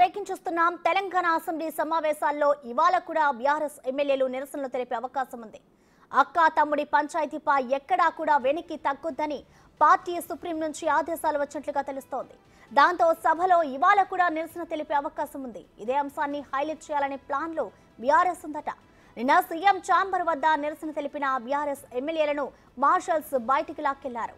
Breaking చూస్తున్నాం. Telangana assembly సమావేశాల్లో ఇవాళ కూడా బీఆర్ఎస్ ఎమ్మెల్యేలు నిరసనలు తెలిపే అవకాశం ఉంది. అక్క తమ్ముడి పంచాయతీపై ఎక్కడా కూడా వెనక్కి తగ్గొద్దని పార్టీ సుప్రీం నుంచి ఆదేశాలు వచ్చినట్లుగా తెలుస్తోంది. దాంతో సభలో ఇవాళ కూడా నిరసన తెలిపే అవకాశం ఉంది. ఇదే అంశాన్ని హైలైట్ చేయాలనే ప్లాన్లో బీఆర్ఎస్ ఉందట. నిన్న సీఎం ఛాంబర్ వద్ద నిరసన తెలిపిన బీఆర్ఎస్ ఎమ్మెల్యేలను మార్షల్స్ బయటికి లాక్కెళ్లారు.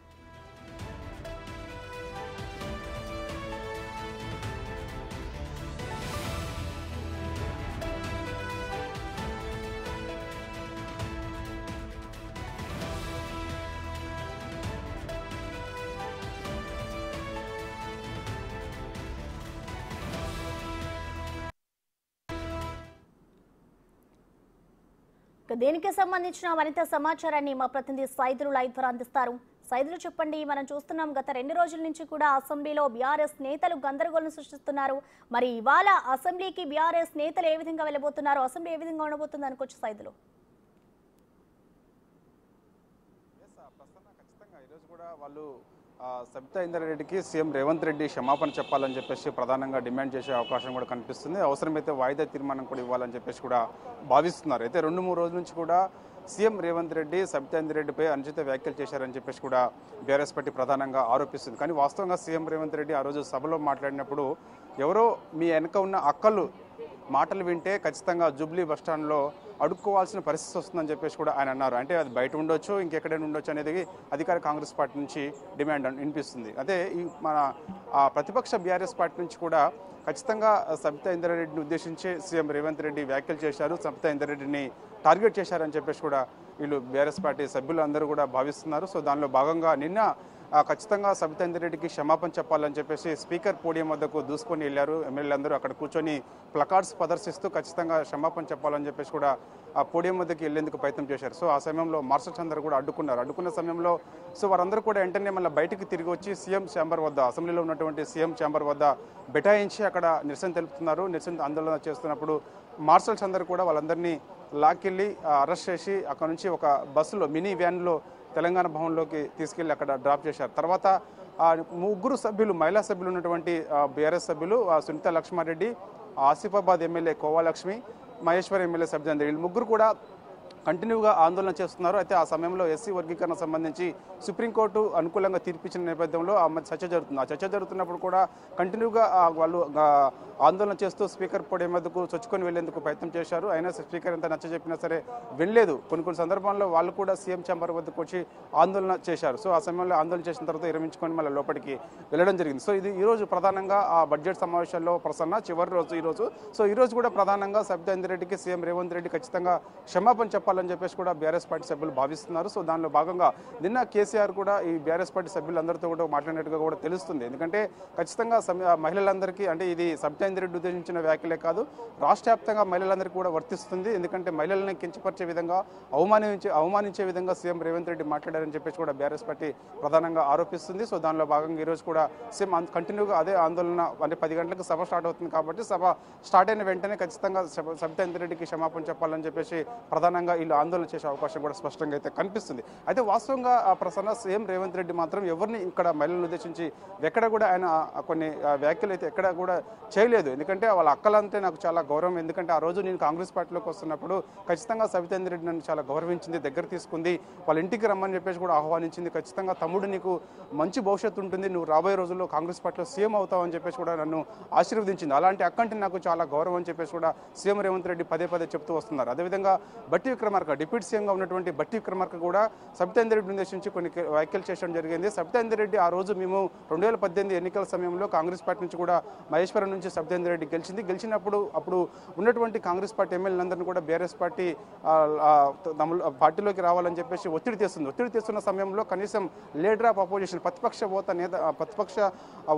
దీనికి సంబంధించిన మరింత సమాచారాన్ని మా ప్రతినిధి సైదులు లైవ్ ద్వారా అందిస్తారు. సైదులు చెప్పండి, మనం చూస్తున్నాం గత 2 రోజుల నుంచి కూడా అసెంబ్లీలో బీఆర్ఎస్ నేతలు గందరగోళం సృష్టిస్తున్నారు. మరి ఇవాళ అసెంబ్లీకి బీఆర్ఎస్ నేతలు ఏ విధంగా వెళ్ళబోతున్నారు, అసెంబ్లీ ఏ విధంగా ఉండబోతుంది అనుకోవచ్చు సైదులు? ఈరోజు కూడా వాళ్ళు సబితా ఇంద్రారెడ్డికి సీఎం రేవంత్ రెడ్డి క్షమాపణ చెప్పాలని చెప్పేసి ప్రధానంగా డిమాండ్ చేసే అవకాశం కూడా కనిపిస్తుంది. అవసరమైతే వాయిదా తీర్మానం కూడా ఇవ్వాలని చెప్పేసి కూడా భావిస్తున్నారు. అయితే 2-3 రోజుల నుంచి కూడా సీఎం రేవంత్ రెడ్డి సబితా ఇంద్రారెడ్డిపై అనుచిత వ్యాఖ్యలు చేశారని చెప్పేసి కూడా బీఆర్ఎస్ పార్టీ ప్రధానంగా ఆరోపిస్తుంది. కానీ వాస్తవంగా సీఎం రేవంత్ రెడ్డి ఆ రోజు సభలో మాట్లాడినప్పుడు ఎవరో మీ వెనక ఉన్న అక్కలు మాటలు వింటే ఖచ్చితంగా జూబ్లీ బస్టాండ్లో అడుక్కోవాల్సిన పరిస్థితి వస్తుందని చెప్పేసి కూడా ఆయన అన్నారు. అంటే అది బయట ఉండొచ్చు, ఇంకెక్కడైనా ఉండొచ్చు అనేది అధికార కాంగ్రెస్ పార్టీ నుంచి డిమాండ్ వినిపిస్తుంది. అదే ఈ మన ప్రతిపక్ష బీఆర్ఎస్ పార్టీ నుంచి కూడా ఖచ్చితంగా సబితా ఇంద్రారెడ్డిని ఉద్దేశించి సీఎం రేవంత్ రెడ్డి వ్యాఖ్యలు చేశారు, సబితా ఇంద్రారెడ్డిని టార్గెట్ చేశారని చెప్పేసి కూడా వీళ్ళు బీఆర్ఎస్ పార్టీ సభ్యులు అందరూ కూడా భావిస్తున్నారు. సో దానిలో భాగంగా నిన్న ఖచ్చితంగా సబితా ఇంద్రారెడ్డికి క్షమాపణ చెప్పాలని చెప్పేసి స్పీకర్ పోడియం వద్దకు దూసుకొని వెళ్ళారు. ఎమ్మెల్యేలందరూ అక్కడ కూర్చొని ప్లకార్డ్స్ ప్రదర్శిస్తూ ఖచ్చితంగా క్షమాపణ చెప్పాలని చెప్పేసి కూడా ఆ పోడియం వద్దకు వెళ్లేందుకు ప్రయత్నం చేశారు. సో ఆ సమయంలో మార్షల్స్ అందరూ కూడా అడ్డుకున్న సమయంలో సో వారందరూ కూడా వెంటనే మళ్ళీ బయటికి తిరిగి వచ్చి సీఎం ఛాంబర్ వద్ద, అసెంబ్లీలో ఉన్నటువంటి సీఎం ఛాంబర్ వద్ద బెటాయించి అక్కడ నిరసన తెలుపుతున్నారు. నిరసన ఆందోళన చేస్తున్నప్పుడు మార్షల్స్ అందరూ కూడా వాళ్ళందరినీ లాక్కెళ్ళి అరెస్ట్ చేసి అక్కడ నుంచి ఒక బస్సులో మినీ వ్యాన్లో తెలంగాణ భవన్లోకి తీసుకెళ్లి అక్కడ డ్రాప్ చేశారు. తర్వాత 3 సభ్యులు, మహిళా సభ్యులు ఉన్నటువంటి బీఆర్ఎస్ సభ్యులు సునీత లక్ష్మారెడ్డి, ఆసిఫాబాద్ ఎమ్మెల్యే కోవాలక్ష్మి, మహేశ్వర్ ఎమ్మెల్యే సబ్జేంద్ర, వీళ్ళు 3 కూడా కంటిన్యూగా ఆందోళన చేస్తున్నారు. అయితే ఆ సమయంలో ఎస్సీ వర్గీకరణ సంబంధించి సుప్రీంకోర్టు అనుకూలంగా తీర్పిచ్చిన నేపథ్యంలో ఆ మధ్య చర్చ జరుగుతుంది. ఆ చర్చ జరుగుతున్నప్పుడు కూడా కంటిన్యూగా వాళ్ళు ఆందోళన చేస్తూ స్పీకర్ పోడియం వద్దకు చొచ్చుకొని వెళ్లేందుకు ప్రయత్నం చేశారు. అయినా స్పీకర్ ఎంత నచ్చ చెప్పినా సరే వినలేదు. కొన్ని సందర్భాల్లో వాళ్ళు కూడా సీఎం ఛాంబర్ వద్దకు వచ్చి ఆందోళన చేశారు. సో ఆ సమయంలో ఆందోళన చేసిన తర్వాత విరమించుకొని మళ్ళీ లోపలికి వెళ్ళడం జరిగింది. సో ఇది ఈరోజు ప్రధానంగా ఆ బడ్జెట్ సమావేశాల్లో చివరి రోజు ఈరోజు. సో ఈరోజు కూడా ప్రధానంగా సబితా ఇంద్రారెడ్డికి సీఎం రేవంత్ రెడ్డి ఖచ్చితంగా క్షమాపణ చెప్పాలని చెప్పేసి కూడా బీఆర్ఎస్ పార్టీ సభ్యులు భావిస్తున్నారు. సో దానిలో భాగంగా నిన్న కేసీఆర్ కూడా ఈ బీఆర్ఎస్ పార్టీ సభ్యులందరితో కూడా మాట్లాడినట్టుగా కూడా తెలుస్తుంది. ఎందుకంటే ఖచ్చితంగా మహిళలందరికీ, అంటే ఇది సబితా ఇంద్రారెడ్డి ఉద్దేశించిన వ్యాఖ్యలే కాదు, రాష్ట్ర వ్యాప్తంగా మహిళలందరికీ కూడా వర్తిస్తుంది. ఎందుకంటే మహిళలను కించపరిచే విధంగా, అవమానించే విధంగా సీఎం రేవంత్ రెడ్డి మాట్లాడారని చెప్పేసి కూడా బీఆర్ఎస్ పార్టీ ప్రధానంగా ఆరోపిస్తుంది. సో దానిలో భాగంగా ఈరోజు కూడా సీఎం కంటిన్యూగా అదే ఆందోళన, అంటే 10 గంటలకు సభ స్టార్ట్ అవుతుంది కాబట్టి సభ స్టార్ట్ అయిన వెంటనే ఖచ్చితంగా సబితా ఇంద్రారెడ్డికి క్షమాపణ చెప్పాలని చెప్పేసి ప్రధానంగా వీళ్ళు ఆందోళన చేసే అవకాశం కూడా స్పష్టంగా అయితే కనిపిస్తుంది. అయితే వాస్తవంగా ప్రసన్న సీఎం రేవంత్ రెడ్డి మాత్రం ఎవరిని ఇక్కడ మహిళలను ఉద్దేశించి ఎక్కడ కూడా ఆయన కొన్ని వ్యాఖ్యలు అయితే ఎక్కడ కూడా చేయలేదు. ఎందుకంటే వాళ్ళ అక్కలంటే నాకు చాలా గౌరవం. ఎందుకంటే ఆ రోజు నేను కాంగ్రెస్ పార్టీలోకి వస్తున్నప్పుడు ఖచ్చితంగా సబితా ఇంద్రారెడ్డి నన్ను చాలా గౌరవించింది, దగ్గర తీసుకుంది, వాళ్ళ ఇంటికి రమ్మని చెప్పేసి కూడా ఆహ్వానించింది. ఖచ్చితంగా తమ్ముడు నీకు మంచి భవిష్యత్తు ఉంటుంది, నువ్వు రాబోయే రోజుల్లో కాంగ్రెస్ పార్టీలో సీఎం అవుతావు అని చెప్పేసి కూడా నన్ను ఆశీర్వదించింది. అలాంటి అక్కంటే నాకు చాలా గౌరవం అని చెప్పేసి కూడా సీఎం రేవంత్ రెడ్డి పదే చెప్తూ వస్తున్నారు. అదేవిధంగా బట్టి విక్రమార్క, డిప్యూటీ సీఎంగా ఉన్నటువంటి బట్టి విక్రమార్క కూడా సబితా ఇంద్రారెడ్డిని ఉద్దేశించి కొన్ని వ్యాఖ్యలు చేయడం జరిగింది. సబితా ఇంద్రారెడ్డి ఆ రోజు మేము 2018 ఎన్నికల సమయంలో కాంగ్రెస్ పార్టీ నుంచి కూడా మహేశ్వరం నుంచి సబితా ఇంద్రారెడ్డి గెలిచినప్పుడు అప్పుడు ఉన్నటువంటి కాంగ్రెస్ పార్టీ ఎమ్మెల్యేలందరినీ కూడా బీఆర్ఎస్ పార్టీలోకి రావాలని చెప్పేసి ఒత్తిడి తెస్తున్న సమయంలో కనీసం లీడర్ ఆఫ్ అపోజిషన్, ప్రతిపక్ష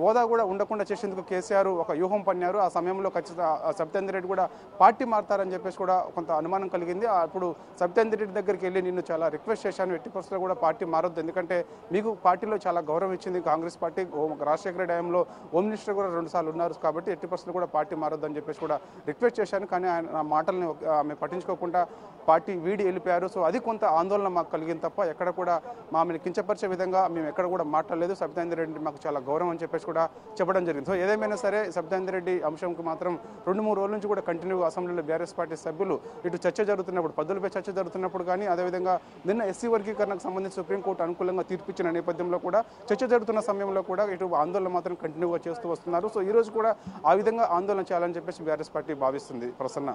హోదా కూడా ఉండకుండా చేసేందుకు కేసీఆర్ ఒక వ్యూహం పన్నారు. ఆ సమయంలో ఖచ్చితంగా సబితా ఇంద్రారెడ్డి కూడా పార్టీ మారుతారని చెప్పేసి కూడా కొంత అనుమానం కలిగింది. అప్పుడు సబితా రెడ్డి దగ్గరికి వెళ్ళి నిన్ను చాలా రిక్వెస్ట్ చేశాను, ఎట్టి పరిస్థితుల్లో కూడా పార్టీ మారొద్దు, ఎందుకంటే మీకు పార్టీలో చాలా గౌరవం ఇచ్చింది కాంగ్రెస్ పార్టీ, రాజశేఖర రెడ్డి హయాంలో హోమ్ మినిస్టర్ కూడా 2 సార్లు ఉన్నారు కాబట్టి ఎట్టి పరిస్థితుల్లో కూడా పార్టీ మారొద్దు అని చెప్పేసి కూడా రిక్వెస్ట్ చేశాను. కానీ ఆయన ఆ మాటల్ని ఆమె పట్టించుకోకుండా పార్టీ వీడి వెళ్ళిపోయారు. సో అది కొంత ఆందోళన మాకు కలిగింది తప్ప ఎక్కడ కూడా మామని కించపరిచే విధంగా మేము ఎక్కడ కూడా మాట్లాడలేదు. సబితా రెడ్డి మాకు చాలా గౌరవం అని చెప్పేసి కూడా చెప్పడం జరిగింది. సో ఏదేమైనా సరే సబితా రెడ్డి అంశంకి మాత్రం 2-3 రోజుల నుంచి కూడా కంటిన్యూ అసెంబ్లీలో బీఆర్ఎస్ పార్టీ సభ్యులు ఇటు చర్చ జరుగుతున్నప్పుడు, పద్ధతులపై చర్చ జరుగుతున్నప్పుడు కానీ అదేవిధంగా నిన్న ఎస్సీ వర్గీకరణకు సంబంధించి సుప్రీంకోర్టు అనుకూలంగా తీర్పిచ్చిన నేపథ్యంలో కూడా చర్చ జరుగుతున్న సమయంలో కూడా ఇటు ఆందోళన మాత్రం కంటిన్యూగా చేస్తూ వస్తున్నారు. సో ఈ రోజు కూడా ఆ విధంగా ఆందోళన చేయాలని చెప్పేసి బీఆర్ఎస్ పార్టీ భావిస్తుంది. ప్రసన్న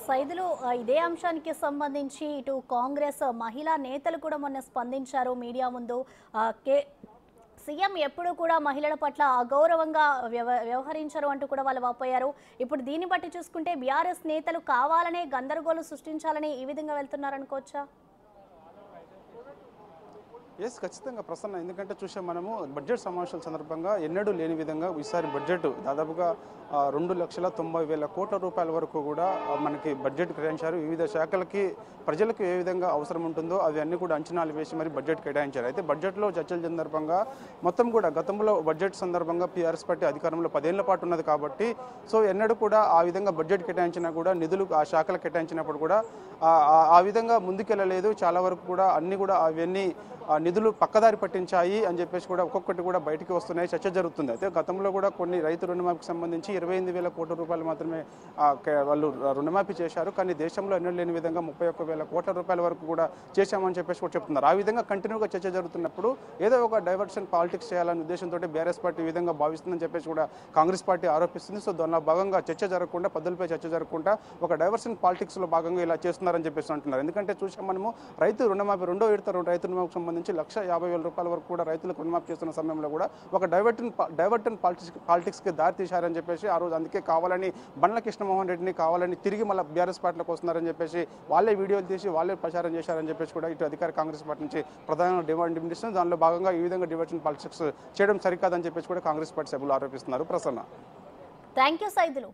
సైదులు, ఇదే అంశానికి సంబంధించి ఇటు కాంగ్రెస్ మహిళా నేతలు కూడా మొన్న స్పందించారు మీడియా ముందు. సీఎం ఎప్పుడు కూడా మహిళల పట్ల అగౌరవంగా వ్యవహరించరు అంటూ కూడా వాళ్ళు వాపోయారు. ఇప్పుడు దీన్ని బట్టి చూసుకుంటే బీఆర్ఎస్ నేతలు కావాలనే గందరగోళం సృష్టించాలని ఈ విధంగా వెళ్తున్నారనుకోవచ్చా? ఎస్, ఖచ్చితంగా ప్రసన్న. ఎందుకంటే చూసాం మనము బడ్జెట్ సమావేశాల సందర్భంగా ఎన్నడూ లేని విధంగా ఈసారి బడ్జెట్ దాదాపుగా 2,90,000 కోట్ల రూపాయల వరకు కూడా మనకి బడ్జెట్ కేటాయించారు. వివిధ శాఖలకి ప్రజలకు ఏ విధంగా అవసరం ఉంటుందో అవి అన్ని కూడా అంచనాలు వేసి మరి బడ్జెట్ కేటాయించారు. అయితే బడ్జెట్లో చర్చల సందర్భంగా మొత్తం కూడా గతంలో బడ్జెట్ సందర్భంగా పీఆర్ఎస్ పార్టీ అధికారంలో 10 ఏళ్ల పాటు ఉన్నది కాబట్టి సో ఎన్నడూ కూడా ఆ విధంగా బడ్జెట్ కేటాయించినా కూడా నిధులు ఆ శాఖలు కేటాయించినప్పుడు కూడా ఆ విధంగా ముందుకెళ్ళలేదు. చాలా వరకు కూడా అన్ని కూడా అవన్నీ నిధులు పక్కదారి పట్టించాయి అని చెప్పేసి కూడా ఒక్కొక్కటి కూడా బయటికి వస్తున్నాయి, చర్చ జరుగుతుంది. అయితే గతంలో కూడా కొన్ని రైతు రుణమాఫీకి సంబంధించి 28,000 కోట్ల రూపాయలు మాత్రమే వాళ్ళు రుణమాఫీ చేశారు. కానీ దేశంలో ఎన్నడూ లేని విధంగా 31,000 కోట్ల రూపాయల వరకు కూడా చేశామని చెప్పేసి కూడా చెప్తున్నారు. ఆ విధంగా కంటిన్యూగా చర్చ జరుగుతున్నప్పుడు ఏదో ఒక డైవర్షన్ పాలిటిక్స్ చేయాలనే ఉద్దేశంతో బీఆర్ఎస్ పార్టీ ఈ విధంగా భావిస్తుందని చెప్పేసి కూడా కాంగ్రెస్ పార్టీ ఆరోపిస్తుంది. సో దానిలో భాగంగా చర్చ జరగకుండా, పద్ధతులపై చర్చ జరగకుండా ఒక డైవర్షన్ పాలిటిక్స్లో భాగంగా ఇలా చేస్తున్నారని చెప్పేసి అంటున్నారు. ఎందుకంటే చూసాం మనము రైతు రుణమాఫీ 2వ విడత రైతు రుణమాఫీకి సంబంధించి 1,50,000 రూపాయల వరకు కూడా రైతులకు రుణమాఫీ చేస్తున్న సమయంలో కూడా ఒక డైవర్టన్ పాలిటిక్స్కి దారి తీశారని చెప్పేసి ఆ రోజు అందుకే కావాలని బండ్ల కృష్ణమోహన్ రెడ్డిని కావాలని తిరిగి మళ్ళీ బీఆర్ఎస్ పార్టీలోకి వస్తున్నారని చెప్పేసి వాళ్ళే వీడియోలు తీసి వాళ్ళే ప్రచారం చేశారని చెప్పేసి కూడా ఇటు అధికార కాంగ్రెస్ పార్టీ నుంచి ప్రధాన డిమాండ్ ఇస్తుంది. దానిలో భాగంగా ఈ విధంగా డైవర్షన్ పాలిటిక్స్ చేయడం సరికాదని చెప్పేసి కూడా కాంగ్రెస్ పార్టీ సభ్యులు ఆరోపిస్తున్నారు. Prasanna, thank you Saidulu.